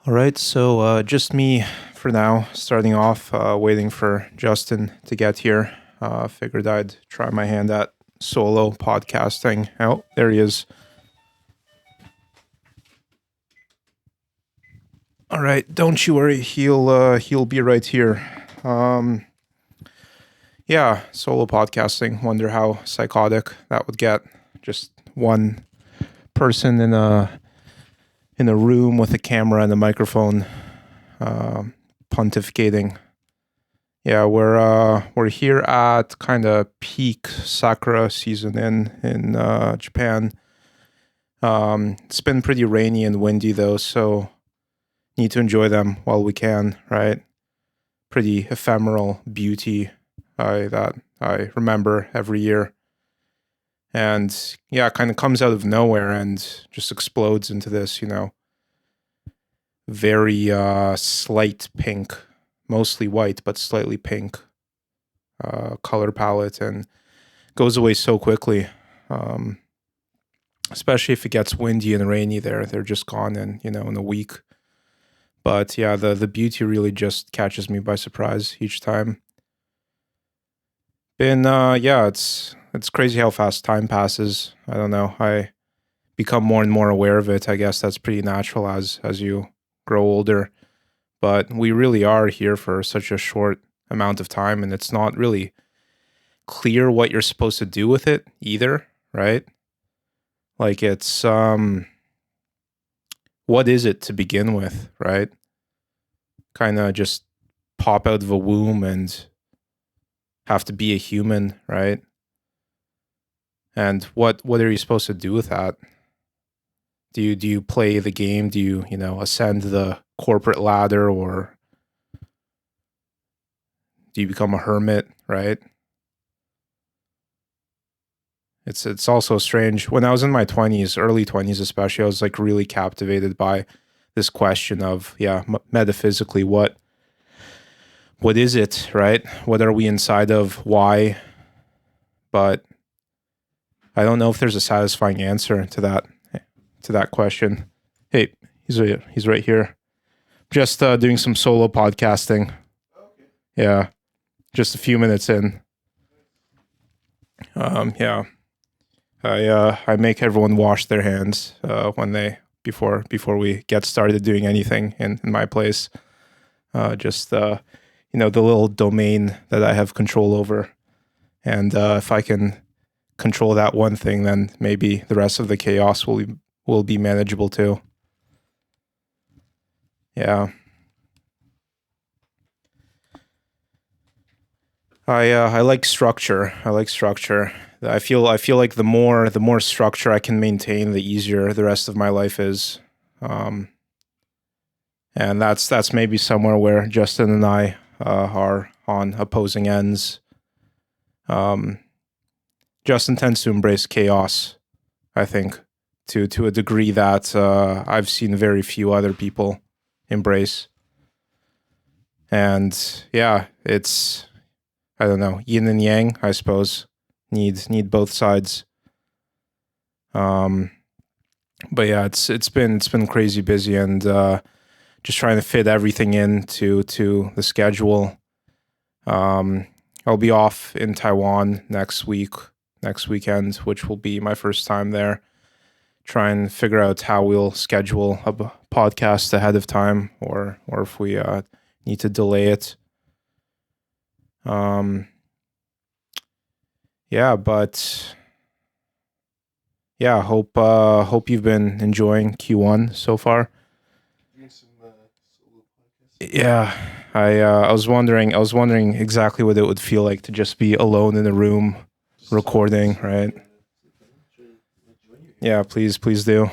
All right, so just me for now, starting off, waiting for Justin to get here. Figured I'd try my hand at solo podcasting. Oh, there he is. All right, don't you worry, he'll be right here. Um, yeah, solo podcasting. Wonder how psychotic that would get. Just one person in a room with a camera and a microphone, pontificating. Yeah, we're here at kind of peak sakura season in Japan. It's been pretty rainy and windy though, so need to enjoy them while we can, right? Pretty ephemeral beauty that I remember every year. And yeah, it kind of comes out of nowhere and just explodes into this, very slight pink, mostly white, but slightly pink color palette, and goes away so quickly. Especially if it gets windy and rainy there, they're just gone in a week. But yeah, the beauty really just catches me by surprise each time. It's crazy how fast time passes. I don't know. I become more and more aware of it. I guess that's pretty natural as you grow older. But we really are here for such a short amount of time, and it's not really clear what you're supposed to do with it either, right? Like it's what is it to begin with, right? Kind of just pop out of a womb and have to be a human, right? And what are you supposed to do with that? Do you play the game? Do you ascend the corporate ladder, or do you become a hermit, right? It's also strange. When I was in my 20s, early 20s especially, I was like really captivated by this question of metaphysically what is it, right? What are we inside of? Why? But I don't know if there's a satisfying answer to that question. Hey, he's right here. Just doing some solo podcasting. Yeah, just a few minutes in. Yeah, I make everyone wash their hands when they before we get started doing anything in my place. Just the little domain that I have control over, and if I can control that one thing, then maybe the rest of the chaos will be manageable too. Yeah. I like structure. I feel like the more structure I can maintain, the easier the rest of my life is. Um, and that's maybe somewhere where Justin and I are on opposing ends. Justin tends to embrace chaos, I think, to a degree that I've seen very few other people embrace. And yeah, it's, I don't know, yin and yang, I suppose. Need both sides. But yeah, it's been crazy busy, and just trying to fit everything into the schedule. I'll be off in Taiwan next weekend, which will be my first time there. Try and figure out how we'll schedule a podcast ahead of time, or if we need to delay it. Yeah, but yeah, hope you've been enjoying Q1 so far. Yeah, I was wondering exactly what it would feel like to just be alone in a room recording, right? Yeah, please do.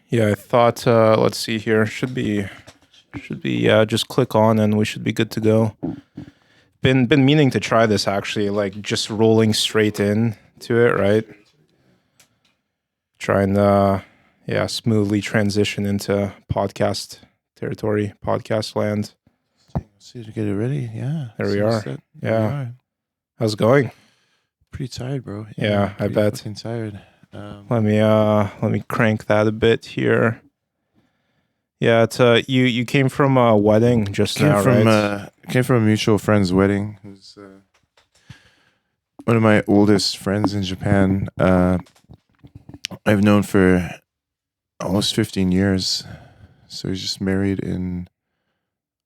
Yeah, I thought let's see here. Should be just click on and we should be good to go. Been meaning to try this actually, like just rolling straight in to it, right? Try and smoothly transition into podcast territory, podcast land. See to get it ready. Yeah. There we are. Set. Yeah. How's it going? Pretty tired, bro. Yeah, I bet. Fucking tired. Let me crank that a bit here. Yeah, it's you came from a wedding just now, right? Came from a mutual friend's wedding. It was one of my oldest friends in Japan. I've known for almost 15 years. So he's just married in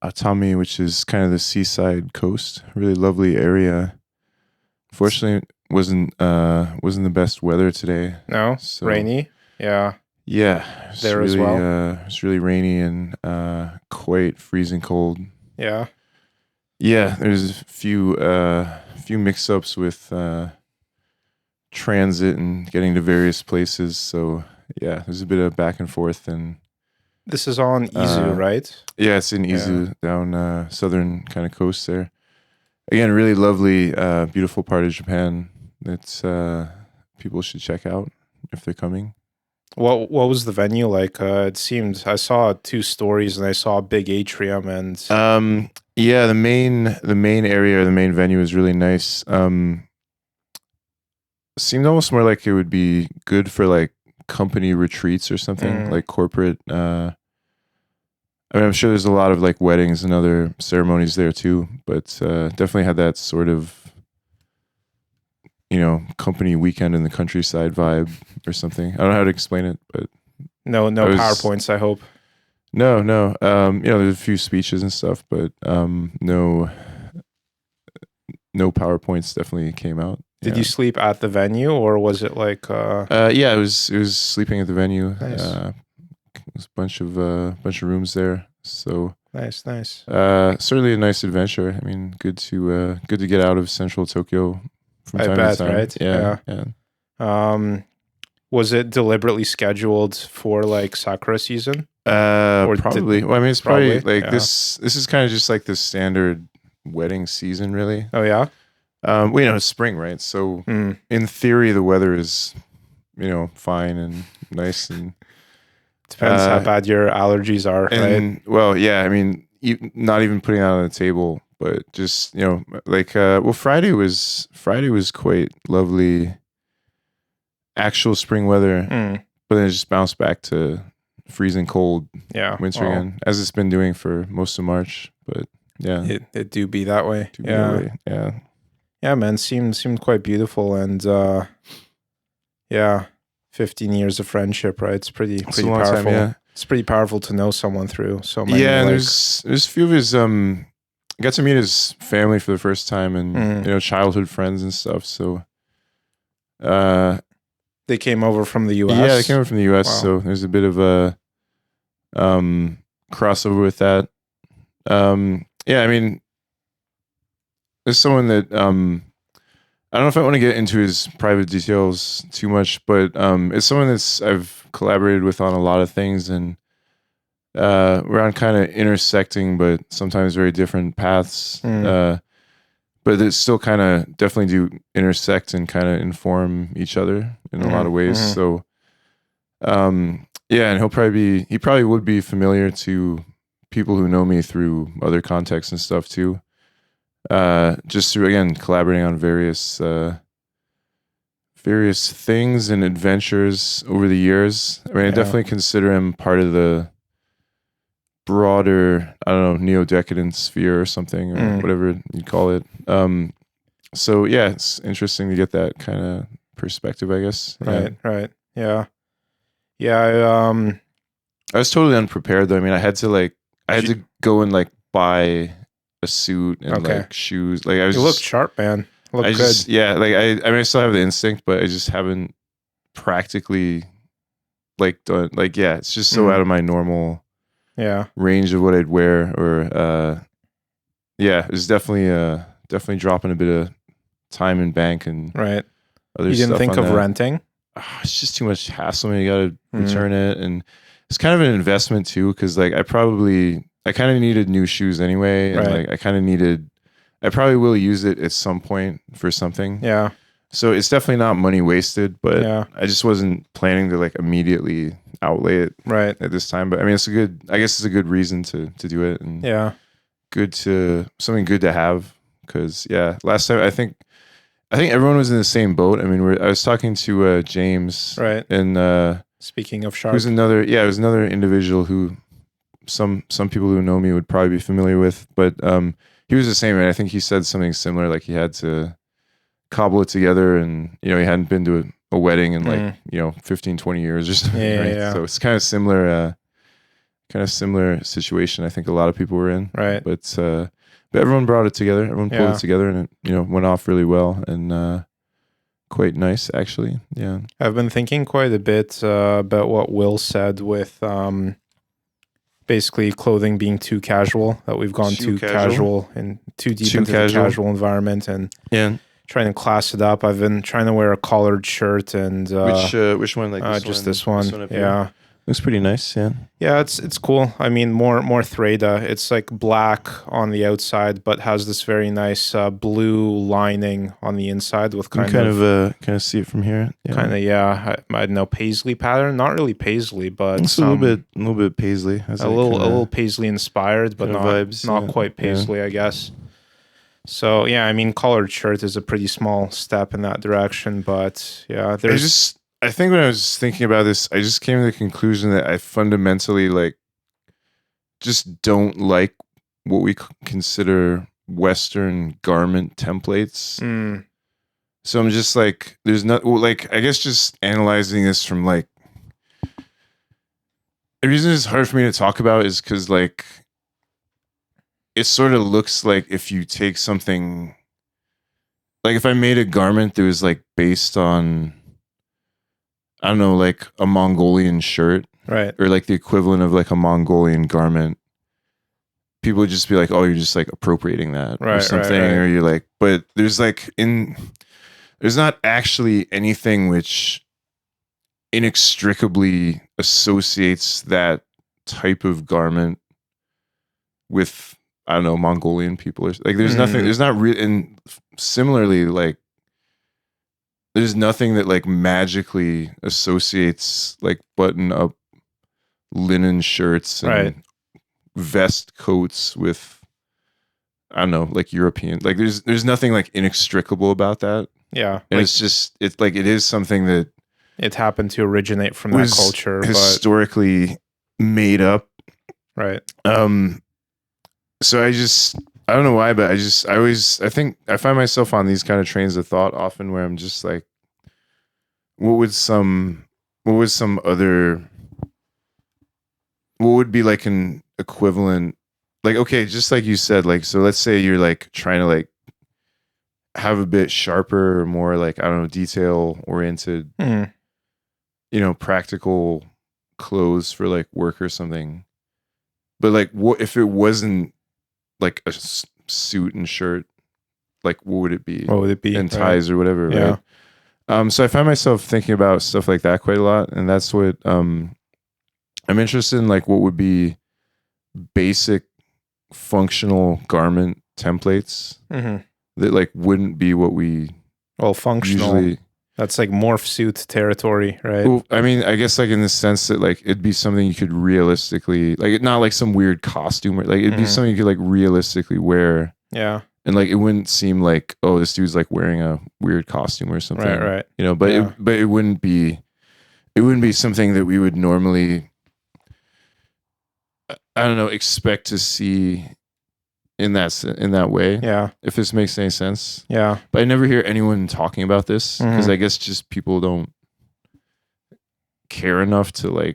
Atami, which is kind of the seaside coast. Really lovely area. Fortunately, wasn't the best weather today. No, So, rainy. Yeah, yeah, there as well. It's really rainy and quite freezing cold. Yeah. Yeah, there's a few mix-ups with transit and getting to various places. So yeah, there's a bit of back and forth, and This is on Izu, right? yeah, it's in Izu down southern kind of coast there. Again, really lovely, beautiful part of Japan that people should check out if they're coming. What was the venue like? It seemed I saw 2 stories and I saw a big atrium and Yeah, the main area, the main venue is really nice. Seemed almost more like it would be good for like company retreats or something, like corporate. I mean, I'm sure there's a lot of like weddings and other ceremonies there too, but definitely had that sort of, company weekend in the countryside vibe or something. I don't know how to explain it, but no PowerPoints, I hope. No. There's a few speeches and stuff, but no PowerPoints definitely came out. Did you sleep at the venue or was it like yeah, it was sleeping at the venue. Nice. There's a bunch of rooms there. So nice. Certainly a nice adventure. I mean, good to get out of central Tokyo from time to time. Right? Yeah. Was it deliberately scheduled for like Sakura season? Probably. Well, I mean, it's probably like this is kind of just like the standard wedding season, really. Oh yeah. It's spring, right? So in theory, the weather is, fine and nice, and depends how bad your allergies are, right? Well, yeah, I mean, not even putting that on the table, but just like Friday was quite lovely, actual spring weather, but then it just bounced back to freezing cold, winter again, as it's been doing for most of March. But yeah, it do be that way. Yeah, man, seemed quite beautiful, and 15 years of friendship, right? It's pretty powerful. Time, yeah. It's pretty powerful to know someone through so many. Yeah, and there's a few of his I got to meet his family for the first time, and childhood friends and stuff. So they came over from the US. Yeah, they came over from the US. Wow. So there's a bit of a crossover with that. Yeah, I mean, there's someone that I don't know if I want to get into his private details too much, but it's someone I've collaborated with on a lot of things, and we're on kind of intersecting but sometimes very different paths. But it still kind of definitely do intersect and kind of inform each other in a lot of ways. So yeah, and he probably would be familiar to people who know me through other contexts and stuff too. Just through, again, collaborating on various things and adventures over the years. I mean, I definitely consider him part of the broader, I don't know, neo-decadent sphere or something, or whatever you call it. So yeah, it's interesting to get that kind of perspective, I guess. Right. Yeah. I was totally unprepared though. I mean, I had to go and like buy a suit and like shoes. Like you look sharp, man. Look good. Yeah, like I mean, I still have the instinct, but I just haven't practically like done. Like, yeah, it's just so out of my normal range of what I'd wear. Or it's definitely dropping a bit of time in bank and right. Other you didn't stuff think on of that. renting? It's just too much hassle. I mean, you got to return it, and it's kind of an investment too, because like I kind of needed new shoes anyway, and like I probably will use it at some point for something. Yeah. So it's definitely not money wasted, but I just wasn't planning to like immediately outlay it at this time. But I mean, it's a good reason to do it, and something good to have. Because last time I think I think everyone was in the same boat. I mean, I was talking to James, Right. and Speaking of shark. who's another, it was another individual who some people who know me would probably be familiar with, but he was the same. And I think he said something similar, like he had to cobble it together, and he hadn't been to a wedding in like 15, 20 years or something. Yeah, right? yeah. So it's kind of similar situation. I think a lot of people were in, Right. But everyone brought it together. Everyone pulled it together, and it went off really well, and quite nice actually. Yeah, I've been thinking quite a bit about what Will said with basically clothing being too casual, that we've gone too casual and too deep into the casual environment, and trying to class it up. I've been trying to wear a collared shirt, and which one? Like this just one? this one. Yeah. Looks pretty nice. Yeah, it's cool. I mean, more Thrada. It's like black on the outside, but has this very nice blue lining on the inside with kind of see it from here. Kind of I don't know, paisley pattern. Not really paisley, but it's a little bit paisley. A little paisley inspired, but not vibes, not quite paisley, I guess. So yeah, I mean, collared shirt is a pretty small step in that direction, but yeah, I think when I was thinking about this, I just came to the conclusion that I fundamentally just don't like what we consider Western garment templates. So I'm just like, there's not I guess just analyzing this from the reason it's hard for me to talk about is because it sort of looks like if you take something, if I made a garment that was based on, I don't know, a Mongolian shirt, right, or the equivalent of a Mongolian garment, people would just be like, "Oh, you're just appropriating that," or something, right. Or you're but there's there's not actually anything which inextricably associates that type of garment with, I don't know, Mongolian people, or there's nothing. There's not really, and similarly, there's nothing that magically associates button up linen shirts and vest coats with, I don't know, European. There's nothing inextricable about that. Yeah, and it's just it is something that it happened to originate from that culture, historically made up. Right. So I don't know why, but I think I find myself on these kind of trains of thought often where I'm just what would be an equivalent, okay, just like you said, so let's say you're trying to have a bit sharper or more I don't know, detail oriented, practical clothes for work or something. But what if it wasn't a suit and shirt? What would it be? What would it be? And ties or whatever, yeah. Right? So I find myself thinking about stuff like that quite a lot, and that's what I'm interested in. What would be basic functional garment templates that wouldn't be what we functional. Usually, that's morph suit territory, right? Well, I mean, I guess in the sense that it'd be something you could realistically not some weird costume, or it'd be something you could realistically wear. Yeah. And it wouldn't seem oh, this dude's wearing a weird costume or something. Right. But it wouldn't be something that we would normally, I don't know, expect to see in that way. Yeah. If this makes any sense. Yeah. But I never hear anyone talking about this because I guess just people don't care enough to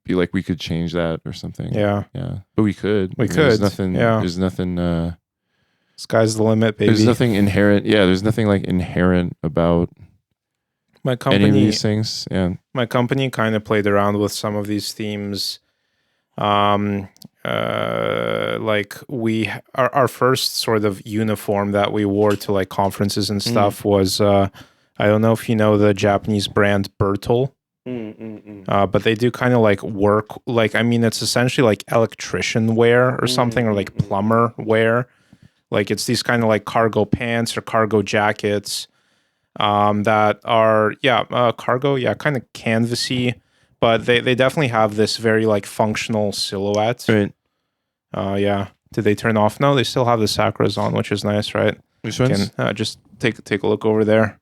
be we could change that or something. Yeah. Yeah. But we could. There's nothing. Yeah. There's nothing. Sky's the limit, baby. There's nothing inherent. Yeah. There's nothing inherent about my company. Any of these things. Yeah. My company kind of played around with some of these themes. Our first sort of uniform that we wore to conferences and stuff was I don't know if you know the Japanese brand Bertel, but they do kind of work, I mean, it's essentially electrician wear or something, or plumber wear. It's these kind of cargo pants or cargo jackets that are cargo, kind of canvasy. But they definitely have this very functional silhouette. Right. Yeah. Did they turn off? No, they still have the Sakras on, which is nice, right? Which You ones? can just take a look over there.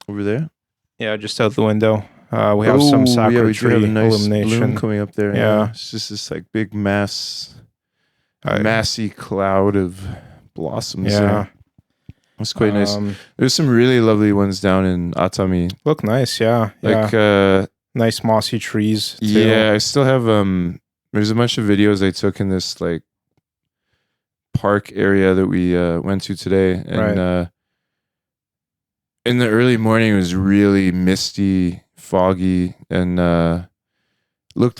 Over there? Yeah, just out the window. We have some sakura we do tree have a nice bloom illumination. coming up there. Yeah. It's just this like big massy cloud of blossoms. Yeah. There. It's quite nice. There's some really lovely ones down in Atami. Look nice, yeah. Like nice mossy trees too. Yeah, I still have there's a bunch of videos I took in this like park area that we went to today, and in the early morning it was really misty, foggy, and it looked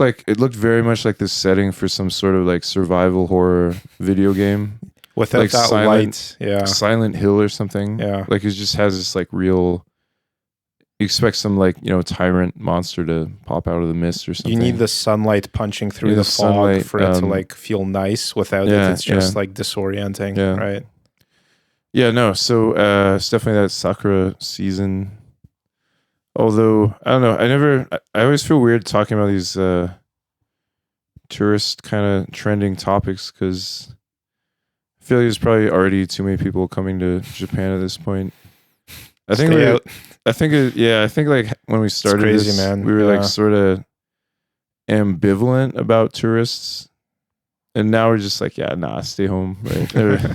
very much like this setting for some sort of like survival horror video game. Without like that light, yeah. Silent Hill or something. Yeah. Like it just has this like real, you expect some like, tyrant monster to pop out of the mist or something. You need the sunlight punching through the fog for it to like feel nice. Without it, it's just like disorienting, right? Yeah, no. So it's definitely that sakura season. Although I don't know, I always feel weird talking about these tourist kind of trending topics because I feel like there's probably already too many people coming to Japan at this point. I think like when we started crazy, this, man. we were like sort of ambivalent about tourists, and now we're just like, stay home, right?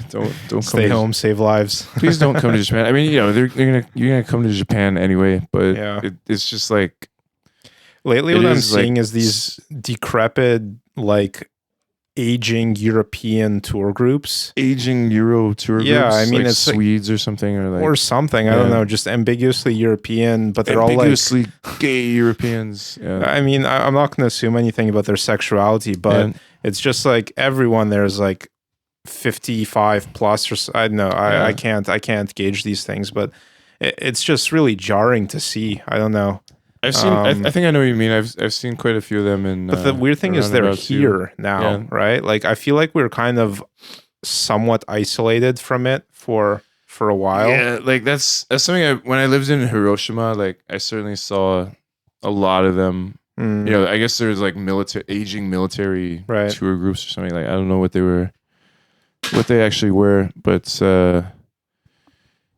don't stay home, save lives. Please don't come to Japan. I mean, you're gonna come to Japan anyway, but it's just like lately what I'm seeing is these decrepit like aging European tour groups. Aging Euro tour groups? Yeah, I mean, like it's Swedes or something, or something. I don't know, just ambiguously European, but they're ambiguously gay Europeans. Yeah. I mean, I'm not going to assume anything about their sexuality, but it's just like everyone there is like 55 plus, or I don't know. I can't gauge these things, but it's just really jarring to see. I don't know. I've seen. I think I know what you mean. I've seen quite a few of them in. But the weird thing is they're here now, right? Like I feel like we're kind of somewhat isolated from it for a while. Yeah, like that's something. When I lived in Hiroshima, like I certainly saw a lot of them. I guess there's like aging military tour groups or something. Like I don't know what they actually were, but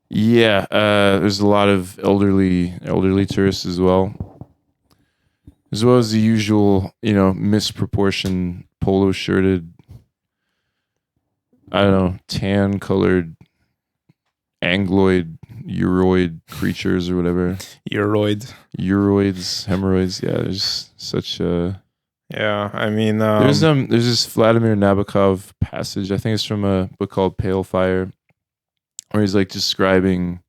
there's a lot of elderly tourists as well as the usual, misproportioned polo shirted, I don't know, tan colored angloid uroid creatures or whatever. Uroids, hemorrhoids. Yeah, there's such a. Yeah, I mean, there's this Vladimir Nabokov passage. I think it's from a book called Pale Fire, where he's like describing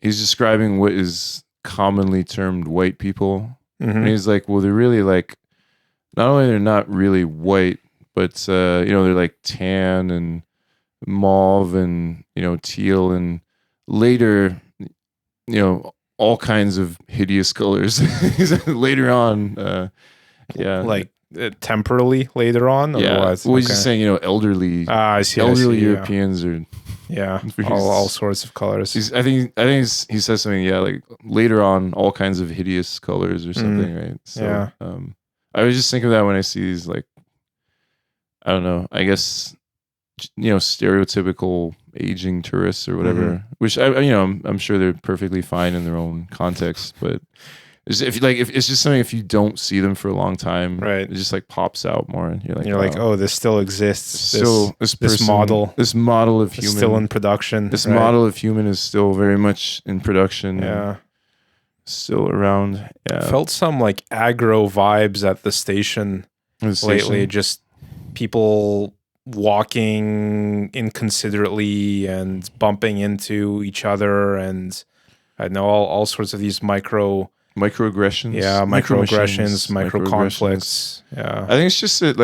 what is commonly termed white people. And he's like, well, they're really like, not only they're not really white, but they're like tan and mauve and teal and later all kinds of hideous colors later on. Like temporally later on. Otherwise, well, he's just saying elderly. I see. Elderly Europeans are. Yeah, all sorts of colors. I think he says something. Yeah, like later on, all kinds of hideous colors or something, right? So, I was just thinking of that when I see these, like, I don't know. I guess stereotypical aging tourists or whatever. Which I'm sure they're perfectly fine in their own context, but. If it's just something, if you don't see them for a long time, it just like pops out more, and you're like, oh, this still exists. This model of human is still in production. This model of human is still very much in production. Yeah, still around. Yeah, felt some like aggro vibes at the station lately. Just people walking inconsiderately and bumping into each other, and I know all sorts of these microaggressions. Micro conflicts. Yeah, I think it's just that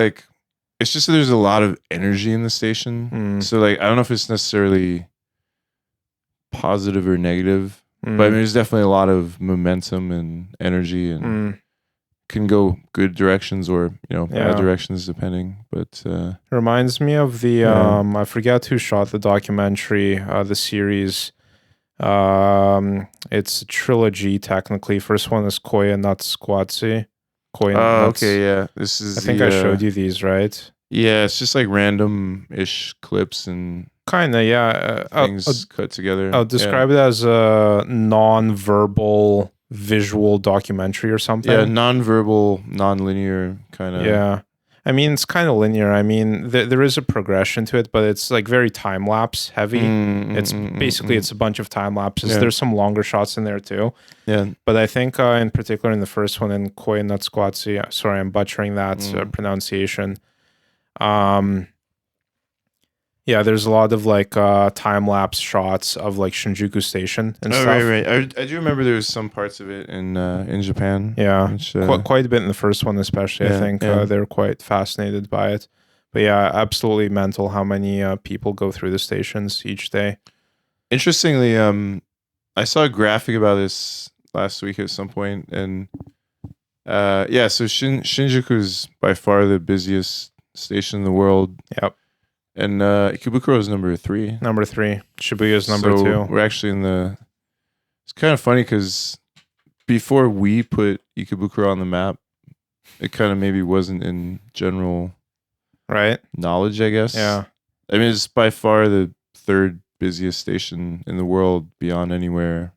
there's a lot of energy in the station. So like I don't know if it's necessarily positive or negative, but I mean there's definitely a lot of momentum and energy, and can go good directions or bad directions depending. But reminds me of the I forget who shot the documentary, the series. It's a trilogy technically. First one is Koya Natsukwatsu. Okay, yeah. This is I think I showed you these, right? Yeah, it's just like random-ish clips and Kind of, yeah. things cut together. I'll describe it as a non-verbal visual documentary or Yeah, something. non-verbal, non-linear kind of. Yeah. I mean, it's kind of linear. I mean, there is a progression to it, but it's like very time lapse heavy. It's basically it's a bunch of time lapses. Yeah. There's some longer shots in there too. Yeah. But I think in particular in the first one in Koya Natsukwatsi, sorry, I'm butchering that pronunciation. Yeah, there's a lot of like time lapse shots of like Shinjuku Station and stuff. Right. I do remember there was some parts of it in Japan. Yeah, which, quite a bit in the first one, especially. I think they were quite fascinated by it. But yeah, absolutely mental how many people go through the stations each day. Interestingly, I saw a graphic about this last week at some point, and so Shinjuku is by far the busiest station in the world. Yep. And Ikebukuro is number 3. Number 3. Shibuya is number 2. We're actually in the... It's kind of funny because before we put Ikebukuro on the map, it kind of maybe wasn't in general knowledge, I guess. Yeah. I mean, it's by far the 3rd busiest station in the world beyond anywhere.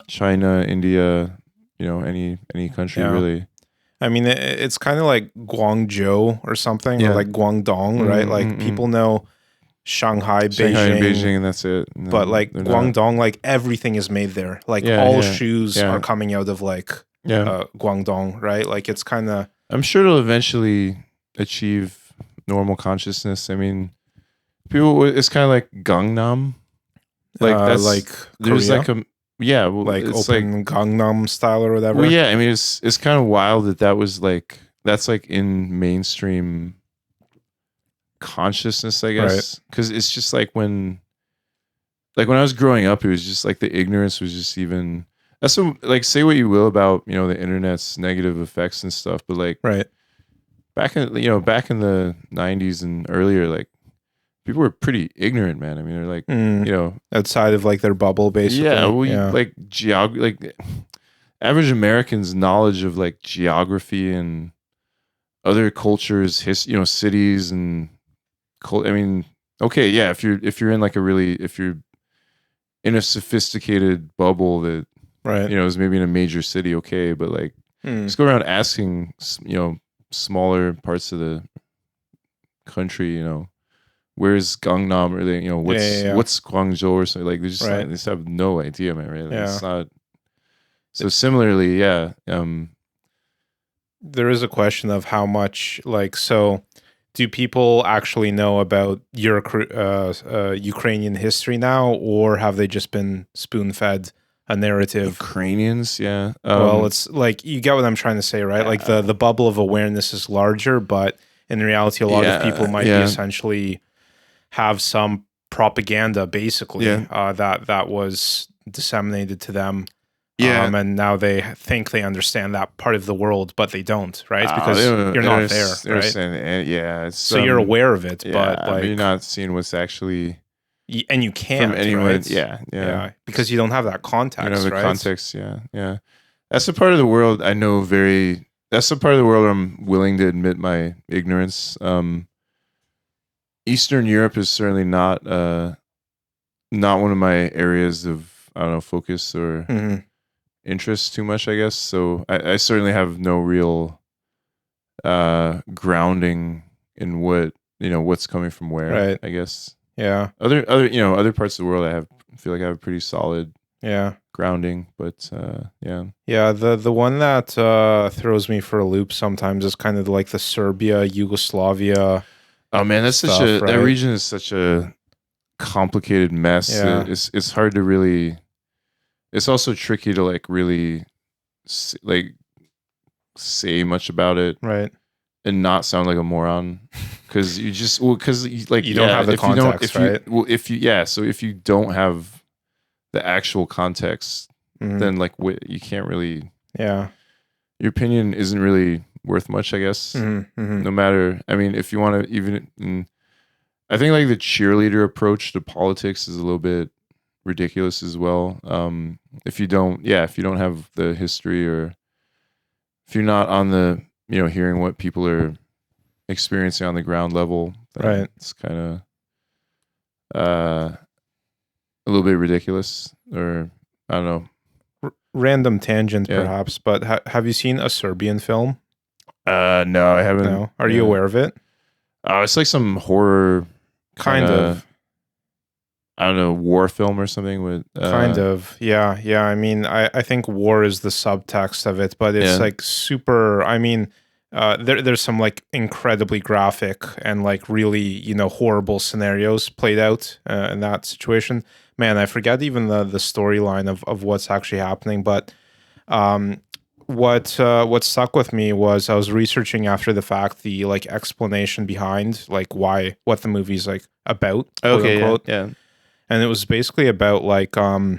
China, India, any country really. I mean, it's kind of like Guangzhou or something, or like Guangdong, right? Like people know Shanghai, Beijing, and that's it. And but like Guangdong, like everything is made there. Like all shoes are coming out of like Guangdong, right? Like it's kind of... I'm sure it'll eventually achieve normal consciousness. I mean, people, it's kind of like Gangnam. Like that's like there's Korea? like a... Yeah, well, like it's open Gangnam style or whatever. Well, yeah, I mean, it's kind of wild that was like, that's like in mainstream consciousness, I guess, because it's just like when I was growing up, it was just like the ignorance was just even. That's what, like, say what you will about the internet's negative effects and stuff, but like back in the 90s and earlier, like, people were pretty ignorant, man. I mean, they're like, outside of like their bubble, basically. Yeah, like like average Americans' knowledge of like geography and other cultures, cities and I mean, okay, yeah, if you're in like if you're in a sophisticated bubble that is maybe in a major city, okay, but like just go around asking smaller parts of the country, where's Gangnam, or what's Guangzhou or something, like they just have no idea, man, right? Like, it's not. So similarly, there is a question of how much, like, so do people actually know about Ukrainian history now, or have they just been spoon-fed a narrative? Ukrainians, yeah. Well, it's like, you get what I'm trying to say, right? Like the bubble of awareness is larger, but in reality, a lot of people might be essentially have some propaganda, basically, that was disseminated to them. And now they think they understand that part of the world, but they don't, right? Because you're not there, right? So you're aware of it, but like, you're not seeing what's actually... And you can't, from anyone, right? Yeah, because you don't have that context, you don't have the right? context, yeah. That's the part of the world I know that's the part of the world where I'm willing to admit my ignorance. Eastern Europe is certainly not one of my areas of, I don't know, focus or interest too much, I guess. So I certainly have no real grounding in what's coming from where, right? I guess. Yeah. Other parts of the world I feel like I have a pretty solid grounding, but yeah, the one that throws me for a loop sometimes is kind of like the Serbia, Yugoslavia. Oh man, that's such a that region is such a complicated mess. It's hard to really. It's also tricky to like really like say much about it, right? And not sound like a moron, because you just like you don't have the context, right? So if you don't have the actual context, then like you can't really. Yeah, your opinion isn't really worth much, I guess. No matter, I mean, if you want to even, I think like the cheerleader approach to politics is a little bit ridiculous as well. If you don't have the history, or if you're not on the, hearing what people are experiencing on the ground level, Right. it's kind of a little bit ridiculous, or I don't know. Random tangent, Yeah. perhaps, but have you seen a Serbian film? No, I haven't. No. Are you aware of it? It's like some horror Kind of. I don't know, war film or something with Kind of. Yeah. Yeah. I mean, I think war is the subtext of it, but it's like super. I mean, there's some like incredibly graphic and like really, horrible scenarios played out in that situation. Man, I forget even the storyline of what's actually happening, but what stuck with me was I was researching after the fact the like explanation behind like what the movie's like about, quote unquote. yeah. And it was basically about like I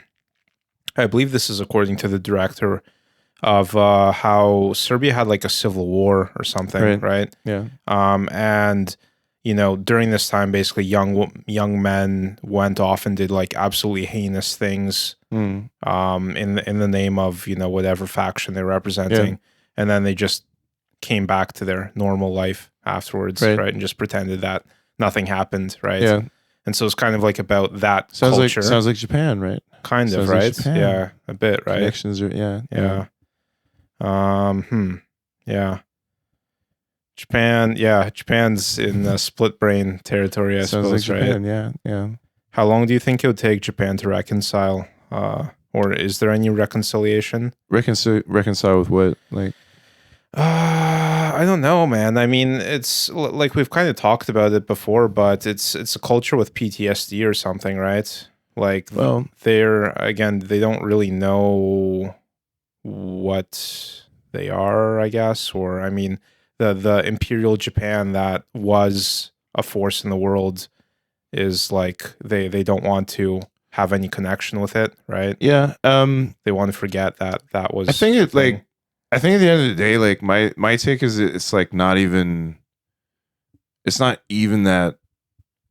believe this is according to the director of how Serbia had like a civil war or something, right? Yeah. And during this time, basically young men went off and did like absolutely heinous things in the name of whatever faction they're representing, and then they just came back to their normal life afterwards, right? And just pretended that nothing happened, right? Yeah. And so it's kind of like about that culture. Sounds like Japan, right? Kind of, right? Like yeah, a bit, right? Connections are yeah. Yeah. Japan's in split brain territory, I sounds suppose, like Japan, right? Yeah. How long do you think it would take Japan to reconcile? Or is there any reconciliation? Reconcile with what? Like, I don't know, man. I mean, it's like we've kind of talked about it before, but it's a culture with PTSD or something, right? Like, well, they don't really know what they are, I guess. Or I mean, the Imperial Japan that was a force in the world is like they don't want to have any connection with it, right? Yeah. They want to forget that was. I think at the end of the day, like my take is it's like not even that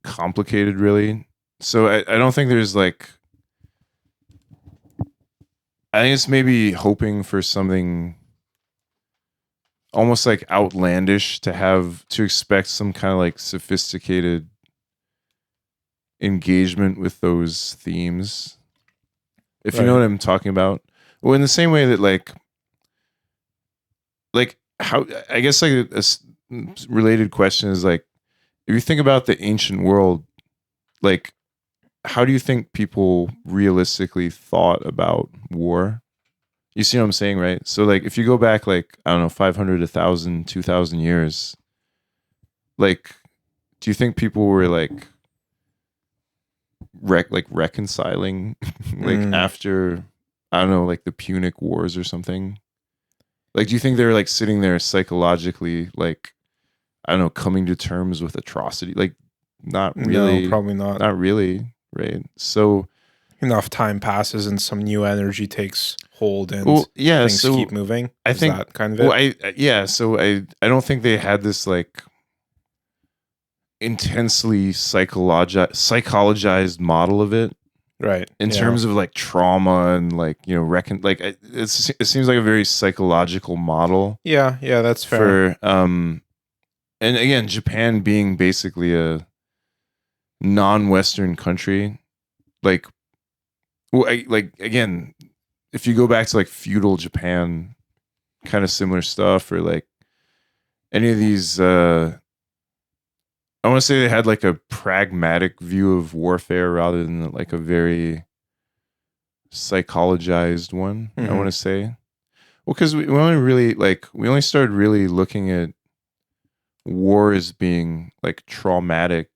complicated, really. So I don't think there's like. I think it's maybe hoping for something almost like outlandish to expect some kind of like sophisticated engagement with those themes. If you know what I'm talking about. Well, in the same way that like how, I guess like a related question is like, if you think about the ancient world, like how do you think people realistically thought about war? You see what I'm saying, right? So like if you go back like, I don't know, 500, 1,000, 2,000 years, like do you think people were like reconciling like after, I don't know, like the Punic Wars or something? Like do you think they were like sitting there psychologically like, I don't know, coming to terms with atrocity? Like not really. No, probably not. Not really, right? So enough time passes and some new energy takes hold and things keep moving. I think that kind of it. So I don't think they had this like intensely psychologized model of it, right? In terms of like trauma and like it seems like a very psychological model. Yeah, that's fair. For and again, Japan being basically a non-Western country, like, well, again, if you go back to like feudal Japan, kind of similar stuff, or like any of these, I want to say they had like a pragmatic view of warfare rather than like a very psychologized one. I want to say, well, because we only started really looking at war as being like traumatic,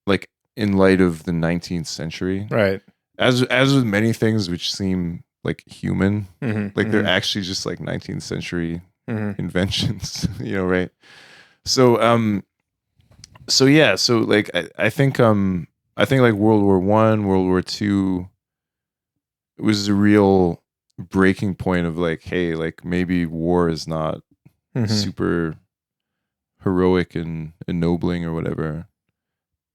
like in light of the 19th century, right? As with many things which seem like human, like they're actually just like 19th century inventions, right? So like I think like World War I, World War II was a real breaking point of like, hey, like maybe war is not super heroic and ennobling or whatever.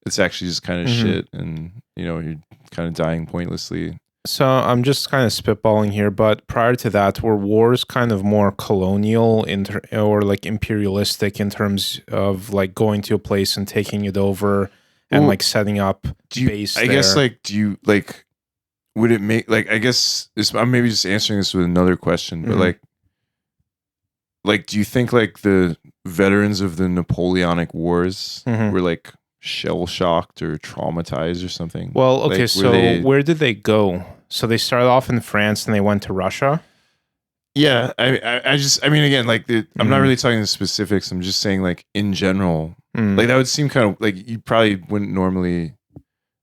It's actually just kind of shit, and you're kind of dying pointlessly. So I'm just kind of spitballing here, but prior to that, were wars kind of more colonial or like imperialistic in terms of like going to a place and taking it over and Well, like setting up do you? base I guess there? like, do you like? Would it make like? I guess this. I'm maybe just answering this with another question, but Mhm. like, do you think like the veterans of the Napoleonic Wars Mhm. were like shell shocked or traumatized or something? Well, okay, Like, were so they? where did they go? So they started off in France and they went to Russia. Yeah, I just, I mean, again, like, I'm not Mm. really talking the specifics. I'm just saying, like, in general, Mm. like, that would seem kind of like you probably wouldn't normally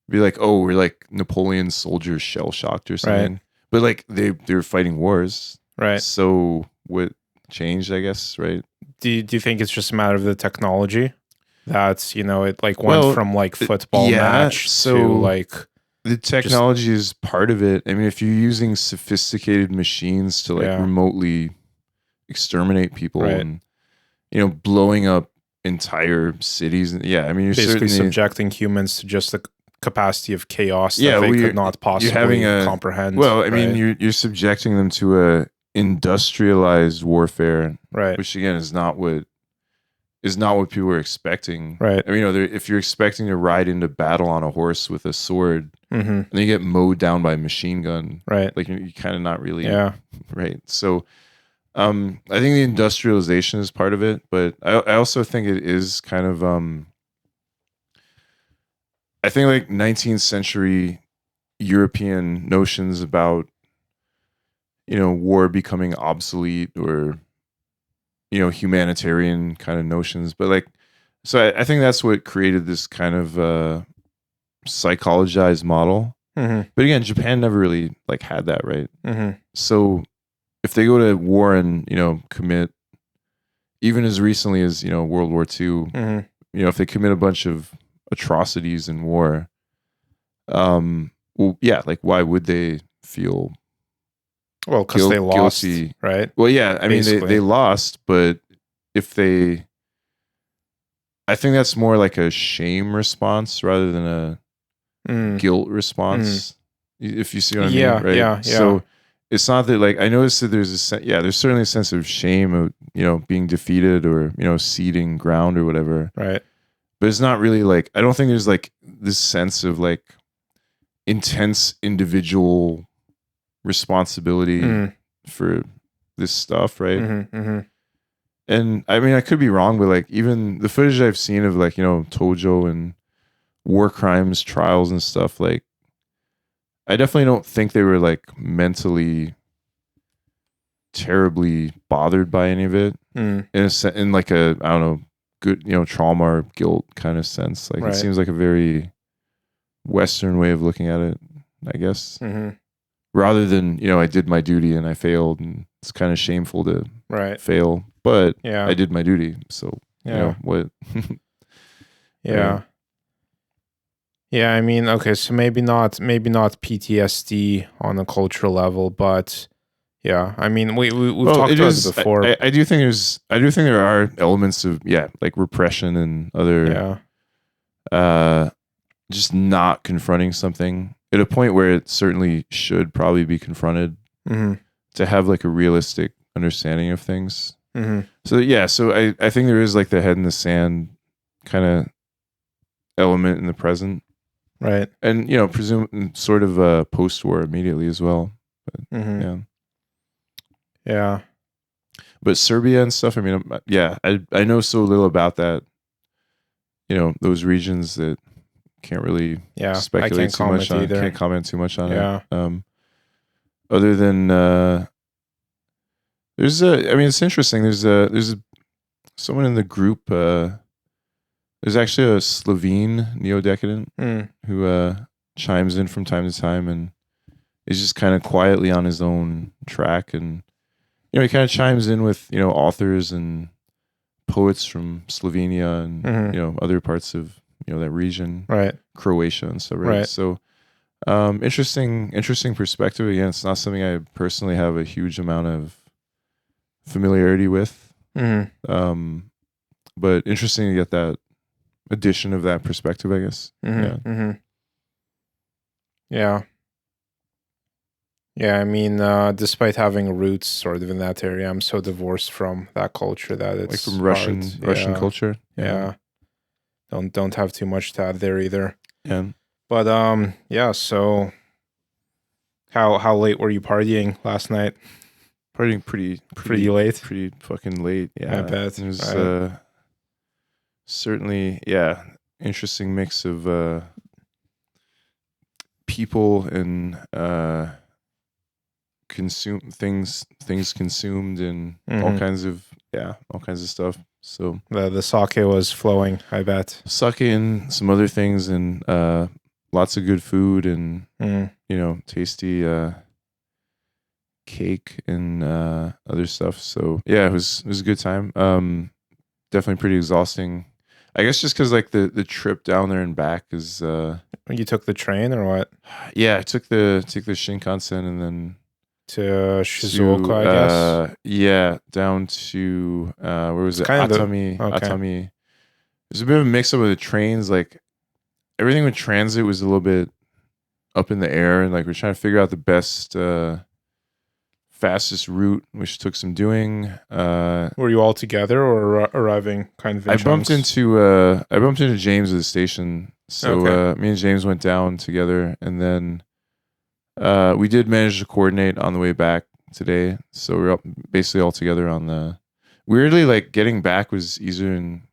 be like, oh, we're like Napoleon's soldiers shell shocked or Right. something. But like, they're fighting wars. Right. So what changed, I guess, right? Do you think it's just a matter of the technology? That's, it like went Well, from like football yeah. match to So like the just technology is part of it. I mean, if you're using sophisticated machines to like yeah, remotely exterminate people right. and blowing up entire cities, yeah, I mean, you're Basically certainly, subjecting humans to just the capacity of chaos that yeah, they well, could not you're having possibly a, comprehend, well, I mean, right? you're subjecting them to a industrialized warfare, Right. which again is not what people are expecting. Right. I mean, if you're expecting to ride into battle on a horse with a sword Mhm. and then you get mowed down by a machine gun, Right. like you're kind of not really Yeah. right. So I think the industrialization is part of it, but I also think it is kind of I think like 19th century European notions about war becoming obsolete or humanitarian kind of notions, but like, so I think that's what created this kind of psychologized model. Mhm. But again, Japan never really like had that, right? Mhm. So if they go to war and commit, even as recently as World War II, Mhm. if they commit a bunch of atrocities in war, well, yeah, like why would they feel Well, cuz they lost, guilty? right? Well, yeah, I mean they Basically. lost, but if they, I think that's more like a shame response rather than a Mm. guilt Mm. response. If you see what I mean, Yeah, right? yeah, yeah. So it's not that, like, I noticed that there's yeah, there's certainly a sense of shame of being defeated or ceding ground or whatever, Right. but it's not really like, I don't think there's like this sense of like intense individual responsibility Mm. for this stuff, right? Mhm. Mhm. And I mean, I could be wrong, but like even the footage I've seen of like Tojo and war crimes trials and stuff, like I definitely don't think they were like mentally terribly bothered by any of it Mm. in like a, I don't know, good trauma or guilt kind of sense. Like it Right. seems like a very Western way of looking at it, I guess. Mhm. Rather than I did my duty and I failed, and it's kind of shameful to Right. fail, but I Yeah. did my duty. So Yeah. what? Right? Yeah. Yeah, I mean, okay, so maybe not PTSD on a cultural level, but yeah, I mean, we've Well, talked it about it is. before. I do think there's. I do think there are elements of, yeah, like repression and other Yeah. uh just not confronting something at a point where it certainly should probably be confronted Mhm. to have like a realistic understanding of things. Mhm. So yeah, so I think there is like the head in the sand kind of element in the present, Right. and presume sort of post war immediately as well. But Mhm. yeah, Yeah. but Serbia and stuff. I mean, yeah, I know so little about that. Those regions that can't really Yeah. I speculate can't too much comment on. either. Can't comment too much on it. Yeah. Other than there's a. I mean, it's interesting. There's someone in the group. There's actually a Slovene neo-decadent Mm. who chimes in from time to time and is just kind of quietly on his own track, and he kind of chimes in with authors and poets from Slovenia and Mhm. other parts of that region, Right. Croatia and stuff, right? Right. So interesting perspective. Again, it's not something I personally have a huge amount of familiarity with, Mhm. but interesting to get that addition of that perspective, I guess. Mhm. Yeah. Mhm. Yeah. Yeah, I mean, despite having roots sort of in that area, I'm so divorced from that culture that Like it's from hard. Russian Yeah, culture. yeah. Don't have too much to add there either. Yeah. But yeah. So how late were you partying last night? Partying Pretty late. pretty fucking late. I Yeah. bet. It was Right. certainly, interesting mix of people and consume things consumed and Hmm. all kinds of stuff. So The sake was flowing. I bet. sake and some other things and lots of good food and Mm. tasty cake and other stuff. So yeah, it was a good time. Definitely pretty exhausting. I guess just because like the trip down there and back is You took the train or what yeah, I took the Shinkansen and then to Shizuoka? to I guess down to where was it's it, kind of okay. Atami. There's a bit of a mix up with the trains. Like everything with transit was a little bit up in the air, and like we're trying to figure out the best fastest route, which took some doing. Were you all together or arriving kind of in I bumped chunks? into James at the station. So Okay. me and James went down together, and then we did manage to coordinate on the way back today. So we're basically all together on the. Weirdly, like getting back was easier than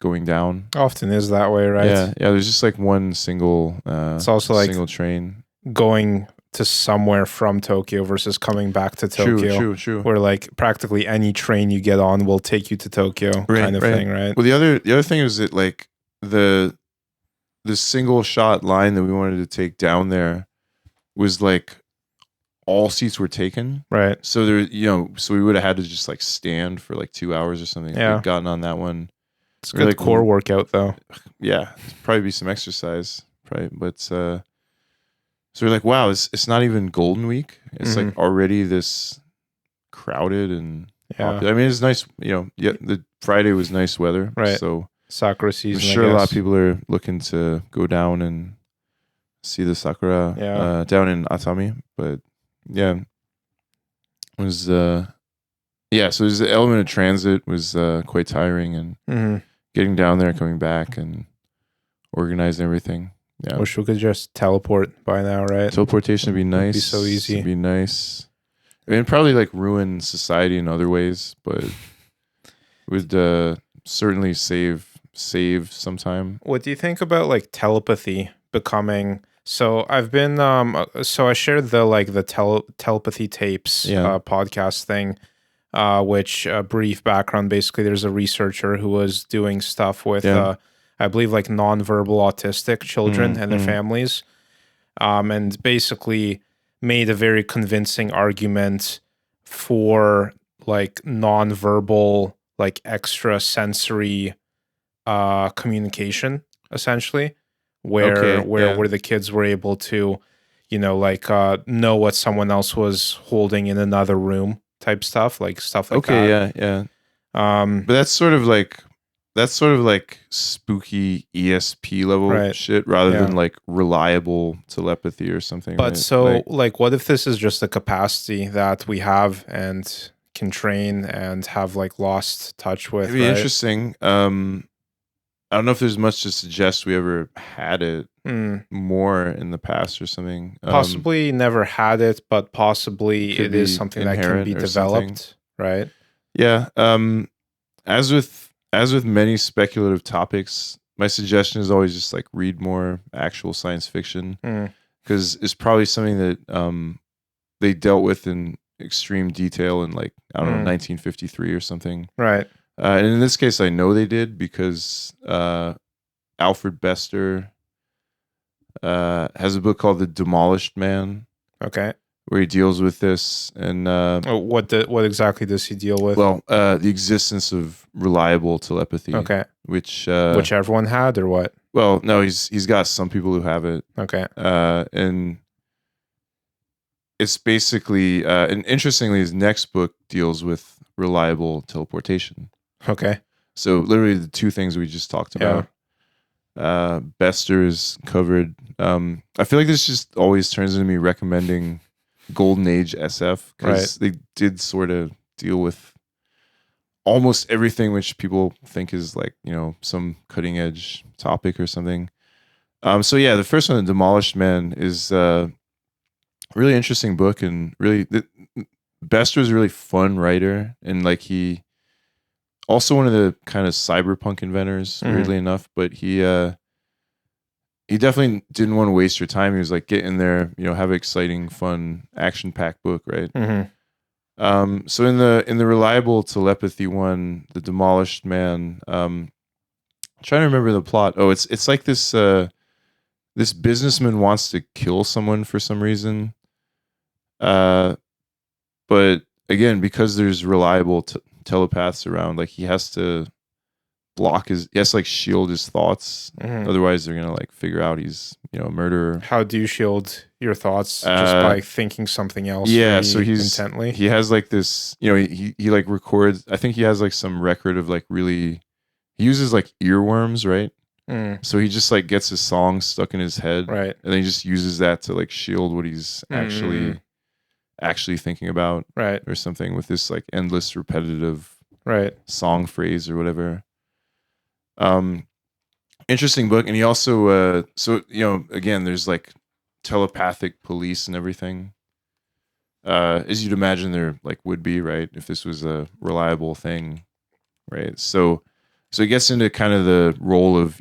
going down. Often is that way, right? Yeah. There's just like one It's also like single train. going to somewhere from Tokyo versus coming back to Tokyo, True. where like practically any train you get on will take you to Tokyo, kind of thing, right? Well, the other thing is that like the single shot line that we wanted to take down there was like all seats were taken. Right. So there, so we would have had to just like stand for like 2 hours or something. If Yeah. we'd gotten on that one. It's a We're good like, core workout though. yeah, probably be some exercise, probably. But so we're like, wow, it's not even Golden Week. It's like already this crowded and Yeah. popular. I mean, it's nice. Yeah, the Friday was nice weather, Right. so Sakura I'm season. sure I a guess. lot of people are looking to go down and see the sakura Yeah. down in Atami. But yeah, it was so there's the element of transit was quite tiring, and getting down there, coming back, and organizing everything. Yeah, Wish we could just teleport by now, right? teleportation would be nice. Be so easy. It'd be nice. I mean, it'd probably like ruin society in other ways, but would certainly save some time. What do you think about like telepathy becoming? So I've been so I shared the telepathy tapes Yeah. podcast thing, which brief background, basically there's a researcher who was doing stuff with Yeah. I believe like nonverbal autistic children and their families, and basically made a very convincing argument for like nonverbal, like extra sensory communication, essentially, where Okay, yeah. where the kids were able to, like know what someone else was holding in another room, type stuff like Okay, that. yeah. Um, But that's sort of like spooky ESP level Right. shit rather Yeah. than like reliable telepathy or something. but right? so like, what if this is just a capacity that we have and can train and have like lost touch with, it'd be right? interesting. I don't know if there's much to suggest we ever had it more in the past or something. Possibly never had it, but possibly could it is be something that can inherent be or something. developed, right? Yeah. As with many speculative topics, my suggestion is always just like read more actual science fiction because it's probably something that they dealt with in extreme detail in like I don't know 1953 or something. Right. And in this case, I know they did because Alfred Bester has a book called The Demolished Man, Okay. where he deals with this and What exactly does he deal with? the existence of reliable telepathy. Okay. Which everyone had, or what? well, no, he's got some people who have it. Okay. And it's basically and interestingly, his next book deals with reliable teleportation. Okay. So literally the two things we just talked about. Bester is covered. I feel like this just always turns into me recommending golden age SF, because they did sort of deal with almost everything which people think is like, some cutting edge topic or something. So yeah, the first one, The Demolished Man, is a really interesting book, and really Bester is a really fun writer, and like he also one of the kind of cyberpunk inventors, weirdly enough, but he definitely didn't want to waste your time. He was like, get in there, have an exciting, fun, action-packed book, right? So in the reliable telepathy one, The Demolished Man, I'm trying to remember the plot. Oh, it's like this this businessman wants to kill someone for some reason. But again, because there's reliable telepaths around, like he has to like shield his thoughts. Otherwise they're gonna like figure out he's a murderer. How do you shield your thoughts? Just by thinking something else? Yeah, so intently. He has like this, he like records. I think he has like some record of like really. He uses like earworms, right? So he just like gets a song stuck in his head, right? And then he just uses that to like shield what he's actually thinking about, right? Or something, with this like endless repetitive song phrase or whatever. Interesting book. And he also so again, there's like telepathic police and everything, as you'd imagine there like would be, right, if this was a reliable thing, right? So it gets into kind of the role of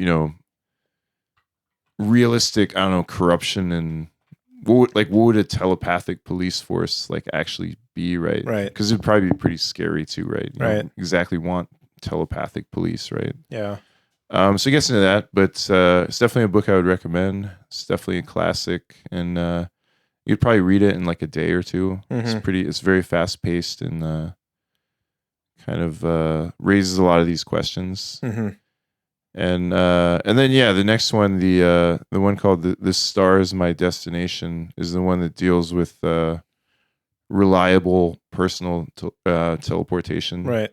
realistic, corruption, and what would a telepathic police force like actually be, right? Because it'd probably be pretty scary too, right? You don't exactly want telepathic police, right? Yeah. So it gets into that, but it's definitely a book I would recommend. It's definitely a classic, and you'd probably read it in like a day or two. It's very fast paced, and kind of raises a lot of these questions. And then the next one, the one called the Star Is My Destination, is the one that deals with reliable personal teleportation, right?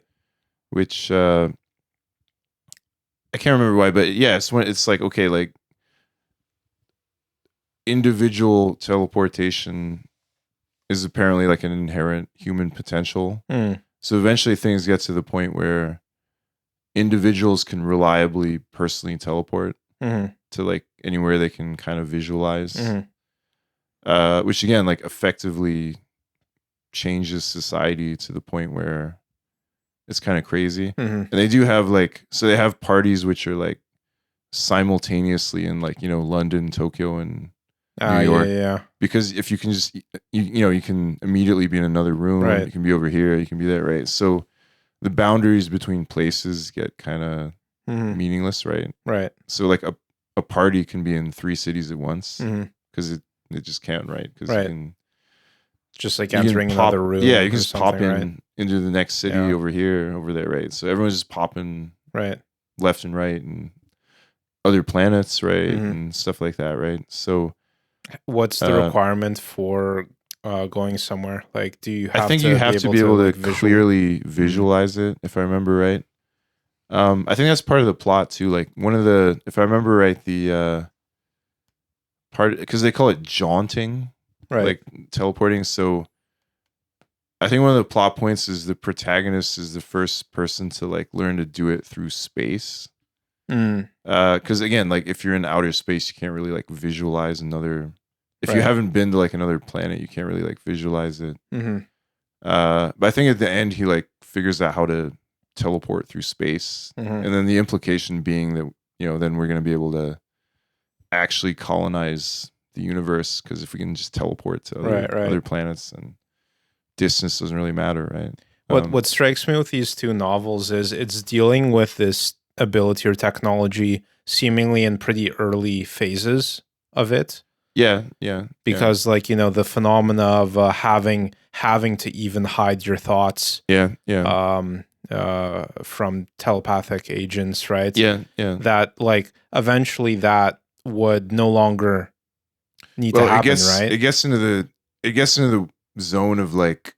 Which I can't remember why, but yeah, it's like, okay, like individual teleportation is apparently like an inherent human potential. So eventually things get to the point where individuals can reliably personally teleport to like anywhere they can kind of visualize, which again like effectively changes society to the point where it's kind of crazy. And they do have they have parties which are like simultaneously in like London, Tokyo, and New York. Yeah. Because if you can just you can immediately be in another room, you can be over here, you can be there, right? So the boundaries between places get kind of meaningless, right? Right. So like a party can be in 3 cities at once, because it just can't, right? Because you can just like entering another room. Yeah, you can just pop into the next city over here, over there, right? So everyone's just popping left and right, and other planets, right, and stuff like that, right? So what's the requirement for going somewhere? Like, do you have I think to you have to be able to like, clearly visualize it, if I remember right. I think that's part of the plot too. Like one of the, if I remember right, the part, because they call it jaunting, like teleporting. So I think one of the plot points is the protagonist is the first person to like learn to do it through space. Because again, like if you're in outer space, you can't really like visualize another. If you haven't been to like another planet, you can't really like visualize it. But I think at the end he like figures out how to teleport through space, and then the implication being that then we're going to be able to actually colonize the universe, because if we can just teleport to other planets, and distance doesn't really matter, right? What strikes me with these two novels is it's dealing with this ability or technology seemingly in pretty early phases of it. Yeah. Because like the phenomena of having to even hide your thoughts. From telepathic agents, right? Yeah. That like eventually that would no longer need to happen, right? It gets into the zone of like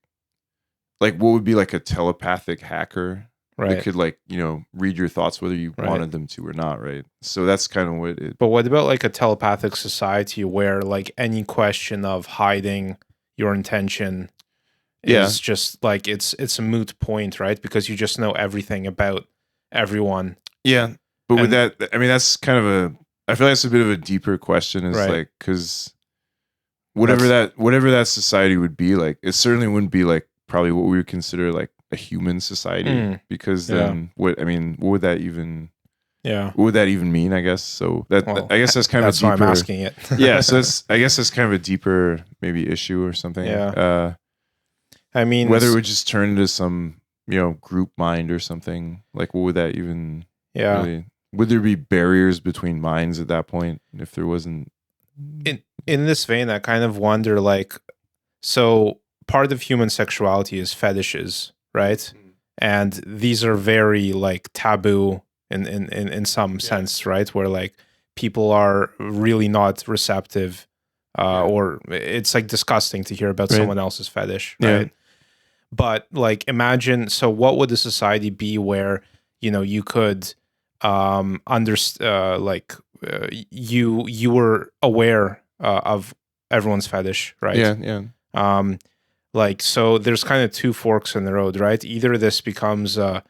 what would be like a telepathic hacker, right? That could like read your thoughts whether you wanted them to or not, right? So that's kind of what it. But what about like a telepathic society where like any question of hiding your intention Yeah. is just like it's a moot point, right? Because you just know everything about everyone. Yeah. But with And- that, I mean, that's kind of I feel like it's a bit of a deeper question. Is Right. like, because whatever that society would be like, it certainly wouldn't be like probably what we would consider like a human society, because then what would that even mean, I guess? So I guess that's kind of a deeper, why I'm asking it. yeah, so I guess that's kind of a deeper maybe issue or something. Yeah. I mean, whether it would just turn into some, group mind or something, like what would that even really, would there be barriers between minds at that point if there wasn't? In this vein, I kind of wonder, like, so part of human sexuality is fetishes, right? And these are very like taboo in some sense, right? Where like people are really not receptive, or it's like disgusting to hear about someone else's fetish, right? But like imagine, so what would a society be where you could you were aware of everyone's fetish, right? Like, so there's kind of two forks in the road, right? Either this becomes kind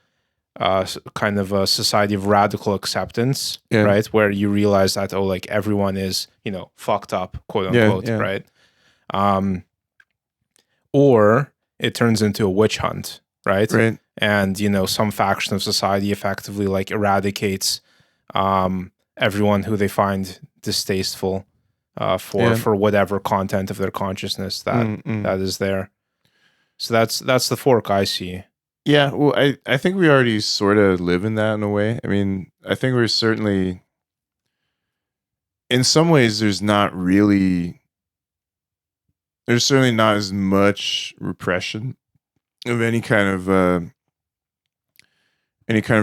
of a society of radical acceptance, right? Where you realize that, oh, like everyone is, fucked up, quote unquote, right? Or it turns into a witch hunt, right? Right. And, some faction of society effectively like eradicates everyone who they find distasteful for whatever content of their consciousness that is there. So that's the fork I see. Yeah, well, I think we already sort of live in that in a way. I mean, I think we're certainly, in some ways, there's certainly not as much repression of any kind of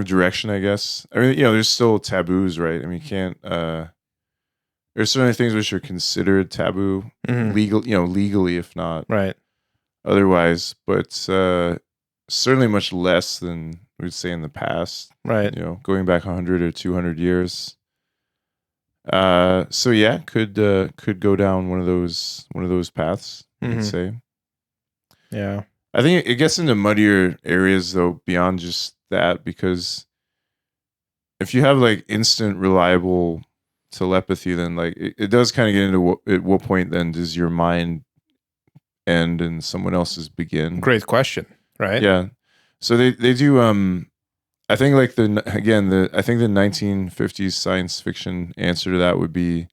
direction, I guess. I mean, there's still taboos, right? I mean, you can't. There's certainly things which are considered taboo, legally, if not right otherwise, but certainly much less than we'd say in the past, right? Going back 100 or 200 years. So yeah, could go down one of those paths, I'd say. Yeah, I think it gets into muddier areas though, beyond just that, because if you have like instant reliable telepathy, then like it does kind of get into at what point then does your mind end and someone else's begin? Great question, right? Yeah. So they do I think like I think the 1950s science fiction answer to that would be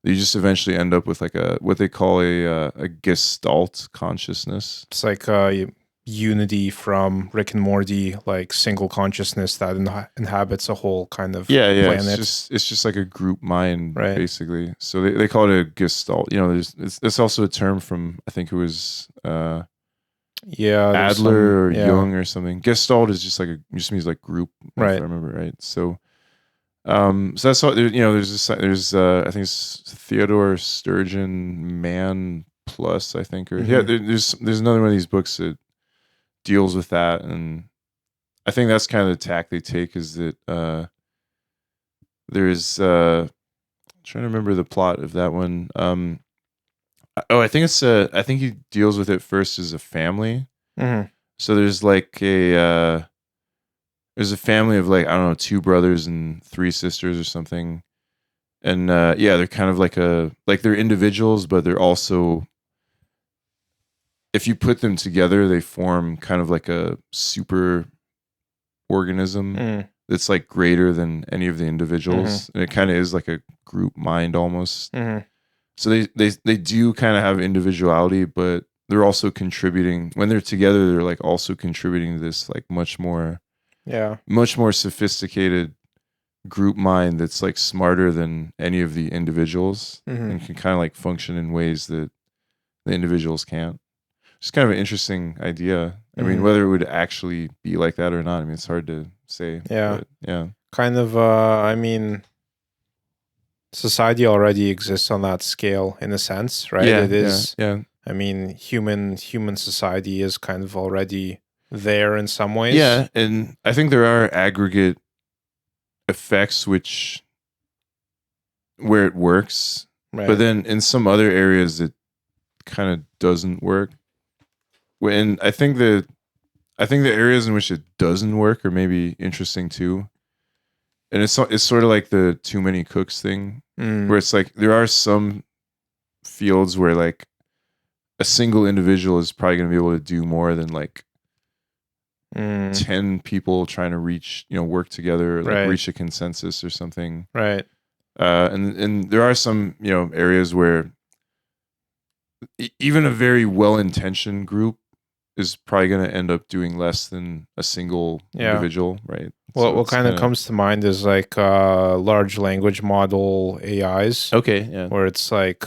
you just eventually end up with like what they call a gestalt consciousness. It's like Unity from Rick and Morty, like single consciousness that inhabits a whole kind of planet. It's just like a group mind, right? Basically. So they call it a gestalt. It's also a term from, I think it was Adler or Jung or something. Gestalt is just means like group, right? If I remember right. So so that's all. There's I think it's Theodore Sturgeon Man Plus, I think, or there's another one of these books that deals with that, and I think that's kind of the tack they take, is that there's I'm trying to remember the plot of that one. I think I think he deals with it first as a family. So there's like there's a family of like, I don't know, 2 brothers and 3 sisters or something, and they're kind of like they're individuals, but they're also, if you put them together, they form kind of like a super organism that's like greater than any of the individuals, and it kind of is like a group mind almost. So they do kind of have individuality, but they're also contributing. When they're together, they're like also contributing to this like much more sophisticated group mind that's like smarter than any of the individuals, and can kind of like function in ways that the individuals can't. It's kind of an interesting idea. I mean, whether it would actually be like that or not, I mean, it's hard to say. Yeah. But, yeah. Kind of, I mean, society already exists on that scale in a sense, right? Yeah, it is. Yeah. I mean, human society is kind of already there in some ways. Yeah, and I think there are aggregate effects where it works, right. But then in some other areas it kind of doesn't work. When I think the areas in which it doesn't work are maybe interesting too. And it's sort of like the too many cooks thing, where it's like there are some fields where like a single individual is probably going to be able to do more than like 10 people trying to reach, work together, or like reach a consensus or something. Right. And there are some, areas where even a very well-intentioned group is probably going to end up doing less than a single individual, right? Well, what kind of comes to mind is like large language model AIs. Okay, yeah. Where it's like,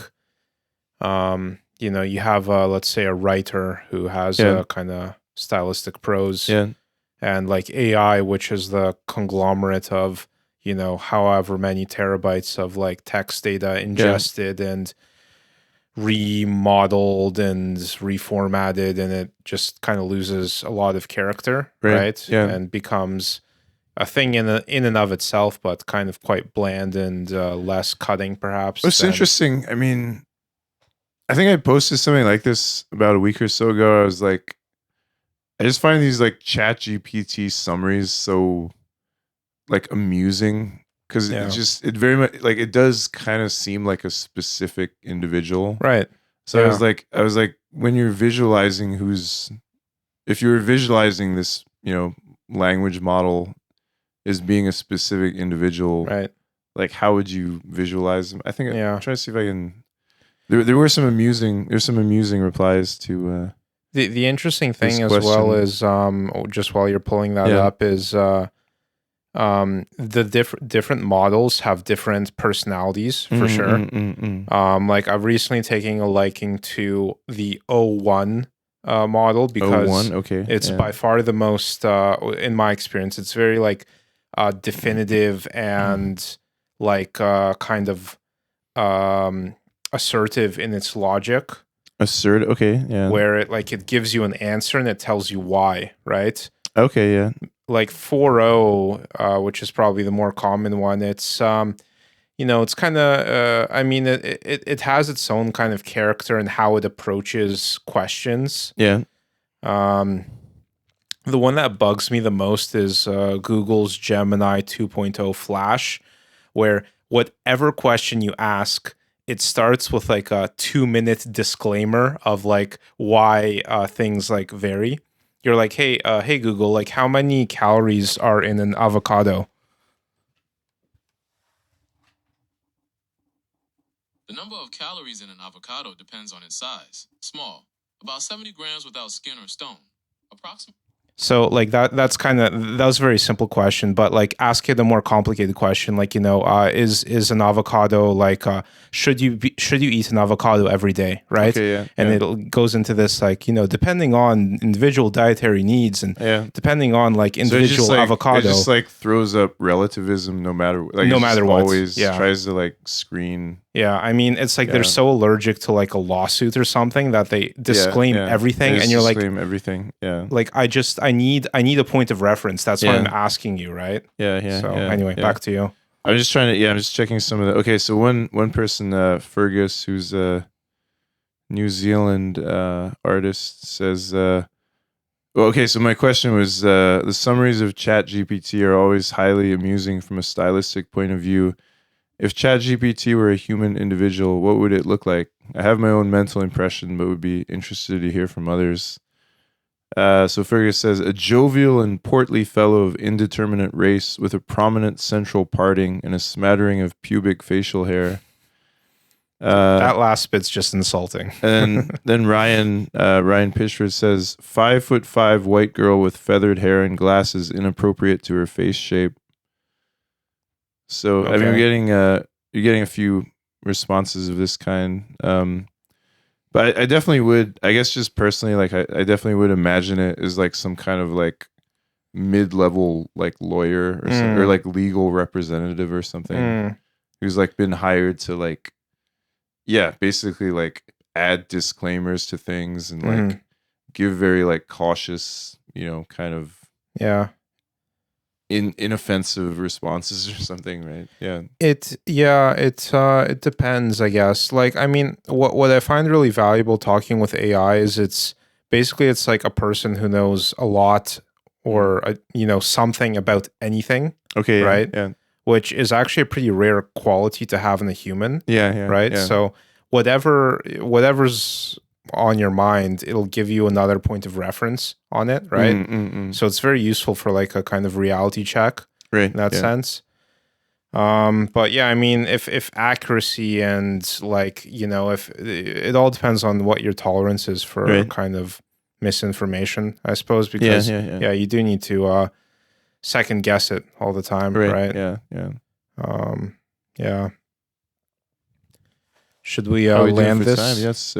you have let's say a writer who has a kind of stylistic prose, and like AI, which is the conglomerate of however many terabytes of like text data ingested and remodeled and reformatted, and it just kind of loses a lot of character, right? And becomes a thing in and of itself, but kind of quite bland and less cutting, perhaps. It's interesting. I mean, I think I posted something like this about a week or so ago. I was like, I just find these like Chat GPT summaries so like amusing, because it very much like it does kind of seem like a specific individual, right? So I was like, when you're visualizing if you're visualizing this, language model as being a specific individual, right? Like, how would you visualize them? I think I'm trying to see if I can. There were some amusing. There's some amusing replies to. The interesting thing as well is just while you're pulling that up is the different models have different personalities for sure. Like I've recently taken a liking to the O1 model because it's by far the most in my experience. It's very like definitive and like kind of assertive in its logic. Assertive, okay, yeah. Where it gives you an answer and it tells you why, right? Okay, yeah. Like 4.0, which is probably the more common one. It's it's kind of I mean it has its own kind of character and how it approaches questions. Yeah. The one that bugs me the most is Google's Gemini 2.0 Flash, where whatever question you ask, it starts with like a 2-minute disclaimer of like why things like vary. You're like, hey Google, like how many calories are in an avocado? The number of calories in an avocado depends on its size. Small, about 70 grams without skin or stone. Approximately. So like that was a very simple question, but like ask it a more complicated question, like is an avocado like should you eat an avocado every day, right? Okay, yeah, and it goes into this like depending on individual dietary needs and depending on like individual avocado. It just like throws up relativism no matter what. Always tries to like screen. Yeah, I mean, it's like they're so allergic to like a lawsuit or something that they disclaim everything, and you're like, everything. Yeah, like I need a point of reference. That's why I'm asking you, right? Yeah. So anyway, back to you. I'm just trying to. I'm just checking some of the. Okay, so one person, Fergus, who's a New Zealand artist, says. Well, okay, so my question was: the summaries of Chat GPT are always highly amusing from a stylistic point of view. If ChatGPT were a human individual, what would it look like? I have my own mental impression, but would be interested to hear from others. So Fergus says, a jovial and portly fellow of indeterminate race with a prominent central parting and a smattering of pubic facial hair. That last bit's just insulting. And then Ryan Pishford says, 5'5" white girl with feathered hair and glasses inappropriate to her face shape. So I mean, you're getting a few responses of this kind, but I definitely would. I guess just personally, like I definitely would imagine it as like some kind of like mid-level like lawyer or something, or like legal representative or something, who's like been hired to like, basically like add disclaimers to things and like give very like cautious, kind of inoffensive responses or something, right? Yeah. It depends, I guess. Like, I mean, what I find really valuable talking with AI is it's like a person who knows a lot or something about anything, Okay. Yeah, right? Yeah. Which is actually a pretty rare quality to have in a human, Yeah. Yeah. right? Yeah. So whatever's on your mind, it'll give you another point of reference on it, right? So it's very useful for like a kind of reality check Right. in that Yeah. sense. But yeah, I mean, if accuracy and like, if it all depends on what your tolerance is for Right. kind of misinformation, I suppose, Yeah. because Yeah. you do need to second guess it all the time, right? Yeah. Yeah. Yeah. Should we How we doing land for this? time? Yes.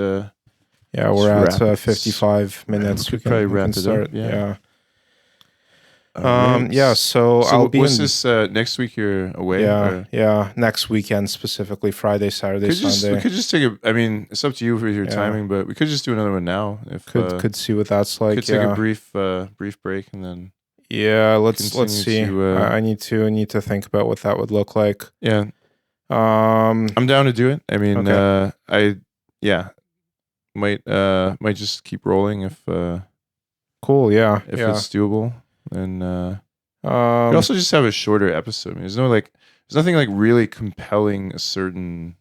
Yeah, we're let's wrap at it. 55 minutes. We could probably wrap it up, start. yeah. Yeah. Yeah. So I'll be what's in. this Next week? You're away. Yeah. Next weekend, specifically Friday, Saturday, Sunday. We could just take a. I mean, it's up to you with your timing, but we could just do another one now. If could see what that's like. Could take a brief break and then. Yeah. Let's see. I need to think about what that would look like. Yeah. I'm down to do it. I mean, might just keep rolling if. Cool. Yeah. If it's doable, then. We also just have a shorter episode. I mean, there's nothing like really compelling a certain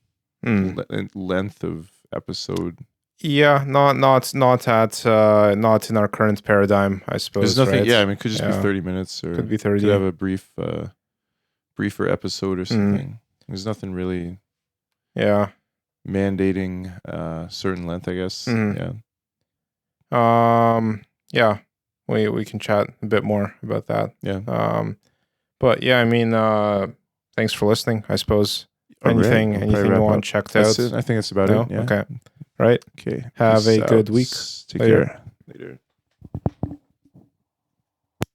length of episode. Yeah, not in our current paradigm, I suppose. There's nothing. Right? Yeah, I mean, it could just be 30 minutes, or could be 30. Could have a briefer episode or something. There's nothing really. Yeah. Mandating certain length, I guess. Yeah. Yeah. We can chat a bit more about that. Yeah. But yeah, I mean, thanks for listening, I suppose. Anything you want checked out? I think that's about it. Yeah. Okay. Right. Okay. Have a good week. Take care. Later.